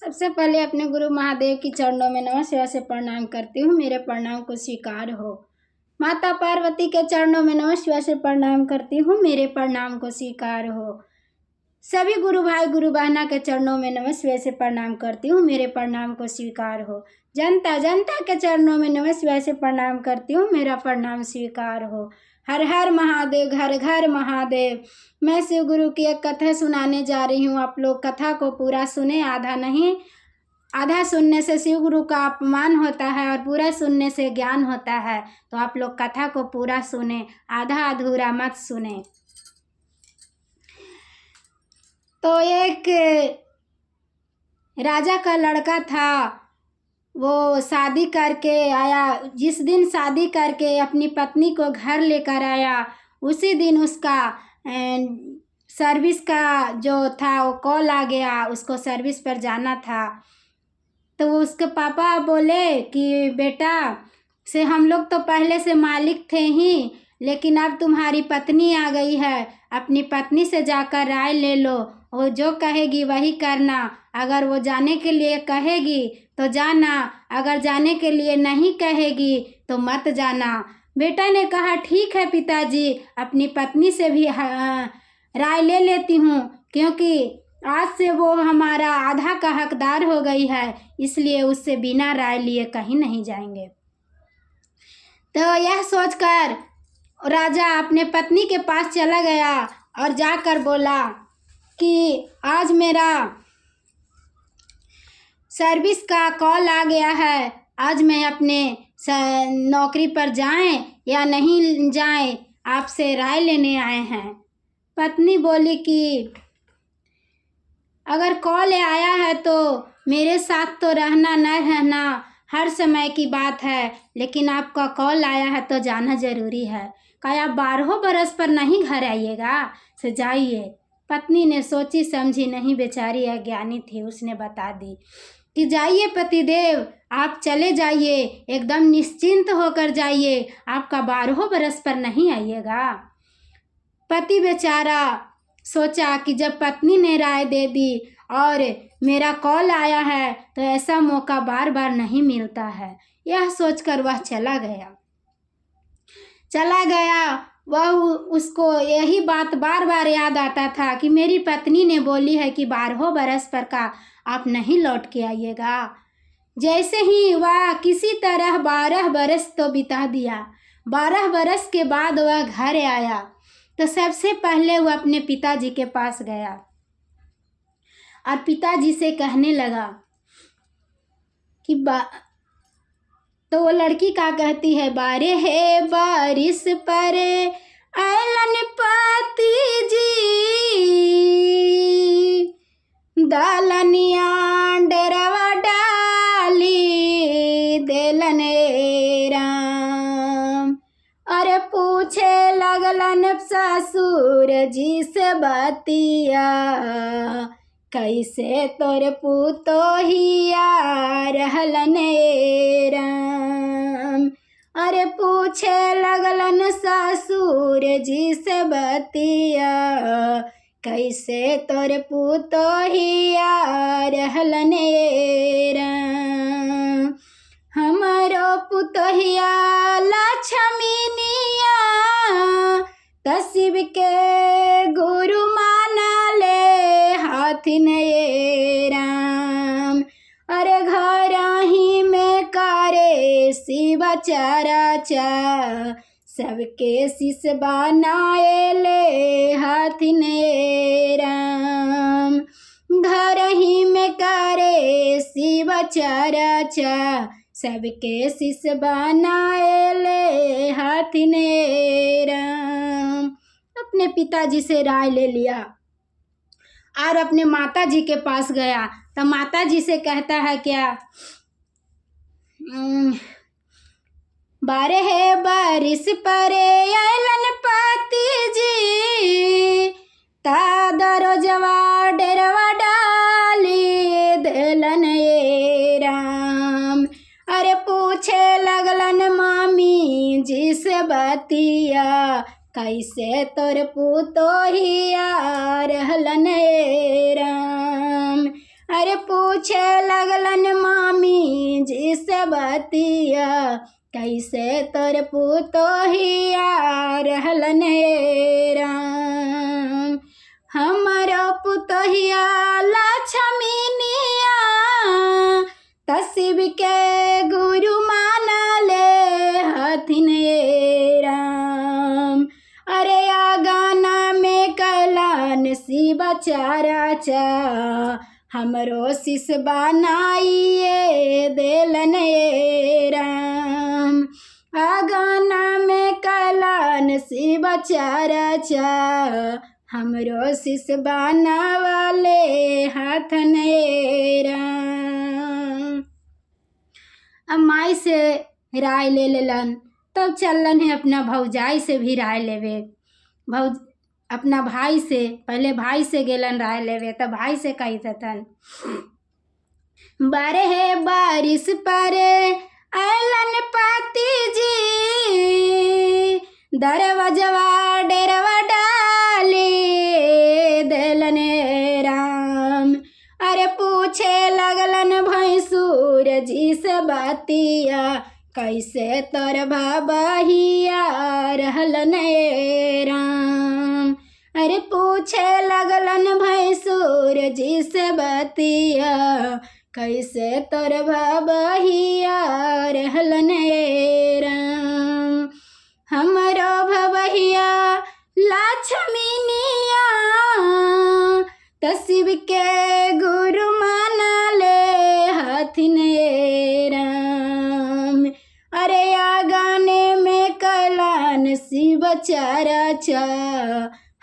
सबसे पहले अपने गुरु महादेव की चरणों में नमः शिवाय से प्रणाम करती हूँ। मेरे प्रणाम को स्वीकार हो। माता पार्वती के चरणों में नमः शिवाय से प्रणाम करती हूँ। मेरे प्रणाम को स्वीकार हो। सभी गुरु भाई गुरु बहना के चरणों में नमः शिवाय से प्रणाम करती हूँ। मेरे प्रणाम को स्वीकार हो। जनता जनता के चरणों में नमः शिवाय से प्रणाम करती हूँ। मेरा प्रणाम स्वीकार हो। हर हर महादेव, घर घर महादेव। मैं शिव गुरु की एक कथा सुनाने जा रही हूँ। आप लोग कथा को पूरा सुने, आधा नहीं। आधा सुनने से शिव गुरु का अपमान होता है और पूरा सुनने से ज्ञान होता है। तो आप लोग कथा को पूरा सुने, आधा अधूरा मत सुने। तो एक राजा का लड़का था, वो शादी करके आया। जिस दिन शादी करके अपनी पत्नी को घर लेकर आया, उसी दिन उसका सर्विस का जो था वो कॉल आ गया। उसको सर्विस पर जाना था। तो वो उसके पापा बोले कि बेटा से हम लोग तो पहले से मालिक थे ही, लेकिन अब तुम्हारी पत्नी आ गई है। अपनी पत्नी से जाकर राय ले लो, वो जो कहेगी वही करना। अगर वो जाने के लिए कहेगी तो जाना, अगर जाने के लिए नहीं कहेगी तो मत जाना। बेटा ने कहा ठीक है पिताजी, अपनी पत्नी से भी राय ले लेती हूँ, क्योंकि आज से वो हमारा आधा का हकदार हो गई है, इसलिए उससे बिना राय लिए कहीं नहीं जाएंगे। तो यह सोचकर राजा अपने पत्नी के पास चला गया और जाकर बोला कि आज मेरा सर्विस का कॉल आ गया है, आज मैं अपने नौकरी पर जाएं या नहीं जाएं, आपसे राय लेने आए हैं। पत्नी बोली कि अगर कॉल आया है तो मेरे साथ तो रहना न रहना हर समय की बात है, लेकिन आपका कॉल आया है तो जाना ज़रूरी है। कहा आप 12 बरस पर नहीं घर आइएगा, से जाइए। पत्नी ने सोची समझी नहीं, बेचारी अज्ञानी थी, उसने बता दी कि जाइए पतिदेव, आप चले जाइए, एकदम निश्चिंत होकर जाइए, आपका 12 बरस पर नहीं आइएगा। पति बेचारा सोचा कि जब पत्नी ने राय दे दी और मेरा कॉल आया है तो ऐसा मौका बार बार नहीं मिलता है। यह सोचकर वह चला गया। वह उसको यही बात बार बार याद आता था कि मेरी पत्नी ने बोली है कि 12 बरस पर का आप नहीं लौट के आइएगा। जैसे ही वह किसी तरह 12 बरस तो बिता दिया। 12 बरस के बाद वह घर आया तो सबसे पहले वह अपने पिताजी के पास गया और पिताजी से कहने लगा कि तो वो लड़की क्या कहती है, 12 बारिश पर ऐलन पति जी, दालनिया डेरवा डाली देलन राम। अरे पूछे लगलन ससुर जी से बतिया, कैसे तोर पुतोहिया रहलन राम। अरे पूछे लगलन ससुर जी से बतिया, कैसे तोर पुतोहिया रहलन राम। हमारो पुतोहिया लक्ष्मीनिया, तसिब के गुरु माना ले हाथिन राम। अरे घर ही में करे शिव चराचा, सबके शिष बनाए ले हाथिन राम। घर ही में करे शिव चराचा, सबके शिष बनाए ले हाथिन राम। अपने पिताजी से राय ले लिया और अपने माता जी के पास गया। तो माता जी से कहता है क्या, 12 बारिश पर ऐलन पति जी, तादरो जवा डेरवा डाली देलन राम। अरे पूछे लगलन मामी जी से बतिया, कैसे तोर पुतोहिया रहलन राम। अरे पूछे लगलन मामी जी से बतिया, कैसे तोर पुतोहिया रहलन ए राम। हमारो पुतोहिया लक्ष्मीनिया, तसिब के गुरु मानले हथिन ए राम। अरे आगाना में कैलान शिव चाराचा, हमरो शिष बनाइए देलन ए राम। आगाना में कैलान शिव चाराचा, हमरो शिष बनावाले हाथन ए राम। अब माई से राय ले लेलन, तब चलन है अपना भौजाई से भी राय लेवे। अपना भाई से, पहले भाई से गेलन राय लेवे, तब भाई से कही थतन, बारह बारिश पर आलन पाती जी, दरवाजवा डेरवा डाले देलन राम। अरे पूछे लगलन भैंसूर जी से बातिया, कैसे तोर भबहिया रहलन ए राम। अरे पूछे लगलन भैंसूर जी से बतिया, कैसे तोर भबहिया रहलन ए राम। हमरो भबहिया लक्ष्मीनिया, तसिब के गुरु मानले हथिन ए राम। अरे आगाने में कैलान शिव चाराचा,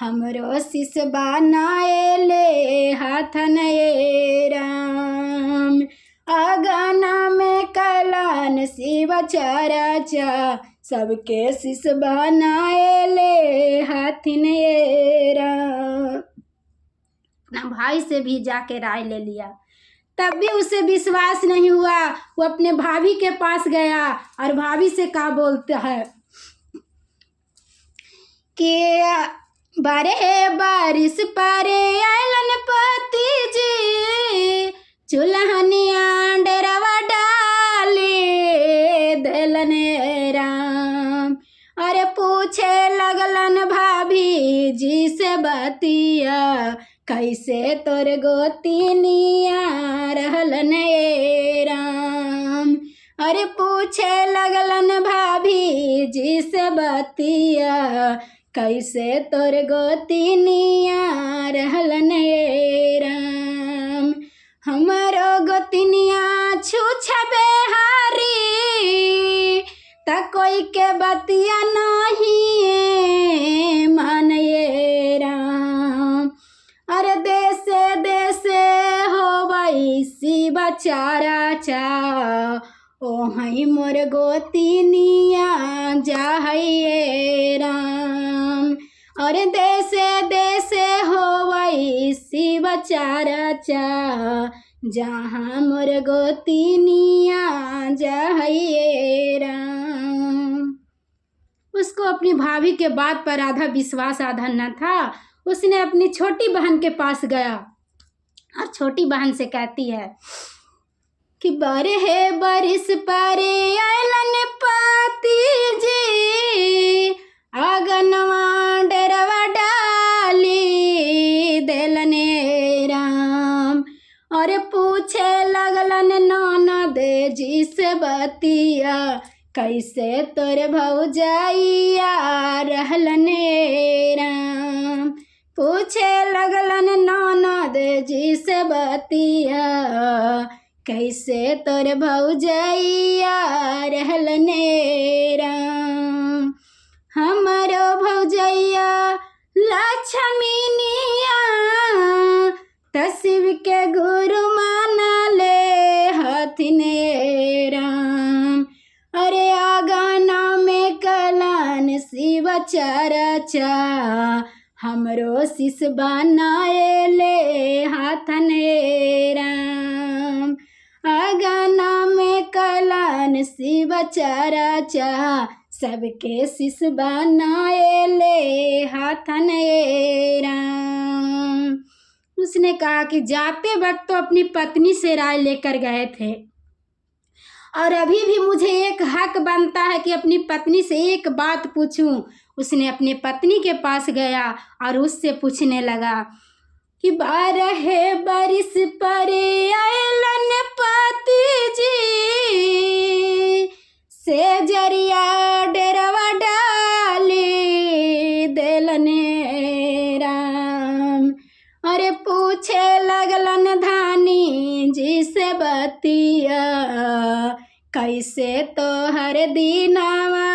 हमरो शिष बनाए ले हाथन ए राम। आगाना में कैलान शिव चाराचा, सबके शिष बनाए ले हाथिन ए राम। अपना भाई से भी जाके राय ले लिया, तब भी उसे विश्वास नहीं हुआ। वो अपने भाभी के पास गया और भाभी से क्या बोलता है कि बारह बारिश पारे आलन पति जी, चुल्हनिया डेरवा डाले देलन राम। अरे पूछे लगलन भाभी जी से बतिया, कैसे तोर गोतिनिया रहलन ए राम। अरे पूछे लगलन भाभी जी से बतिया, कैसे तोर गोतिनिया रहलन ए राम। हमरो गोतिनिया छूछबे हारी, त कोई के बतिया नहीं मान ए राम। अरे देसे देसे होवई शिव चाराचा, ओहई मोर गोतिनिया जाहई राम। अरे देसे देसे होवई शिव चाराचा, जहाँ मोर गोतिनिया जाहई राम। उसको अपनी भाभी के बात पर आधा विश्वास आधा न था। उसने अपनी छोटी बहन के पास गया और छोटी बहन से कहती है कि बारह बारिश पारे आलन पाती जी, आगनवा डेरवा डाली देलन राम। और पूछे लगलन ननद जी से बतिया, कैसे तोर भौजाइया रहलन राम। पूछे लगलन ननद जी से बतिया, कैसे तोर भौजाइया रहलन राम। हमरो भौजैया लक्ष्मीनिया, तसिब के गुरु मानले हथिन राम। अरे आगाना में कलान शिव चाराचा, हमरो शिष बनाए ले हाथन राम। आगाना में कलान शिव चाराचा, सबके शिष बनाए ले हाथन राम। उसने कहा कि जाते वक्त तो अपनी पत्नी से राय लेकर गए थे, और अभी भी मुझे एक हक बनता है कि अपनी पत्नी से एक बात पूछूं। उसने अपनी पत्नी के पास गया और उससे पूछने लगा कि 12 बरिस पर अयलन पति जी, से जरिया डेरवा डाली देलने राम। अरे पूछे लगलन धानी जी से बतिया, कैसे तो हर दीनावा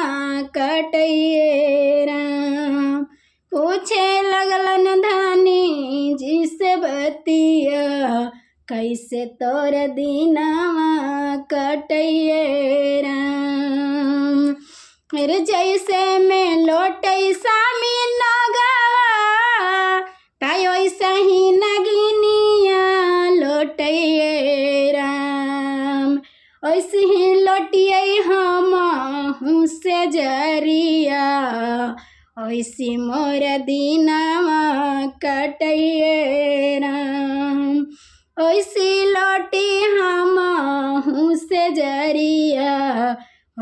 कटिए राम। पूछे लगलन धानी जी से बतिया, कैसे तोर दीनावा कटिए राम। फिर जैसे मैं लौटई सामी नगवा, ताई वैसे ही नगिनिया लौटिए राम। ऐसे ही लौटिए हम से जरिया, ऐसी मोर दीनावा कटिए राम। ऐसी लौटी हम से जरिया,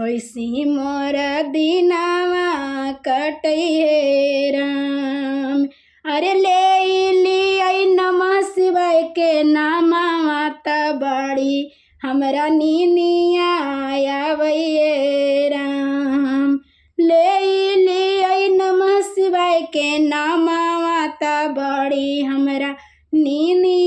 ऐसी मोर दीनावा कटिए राम। अरे ले ली नमः शिवाय के नामा माता बड़ी, हमरा नीनिया आवैये राम। ले ली नमः शिवाय के नामा माता बड़ी, हमरा नीनी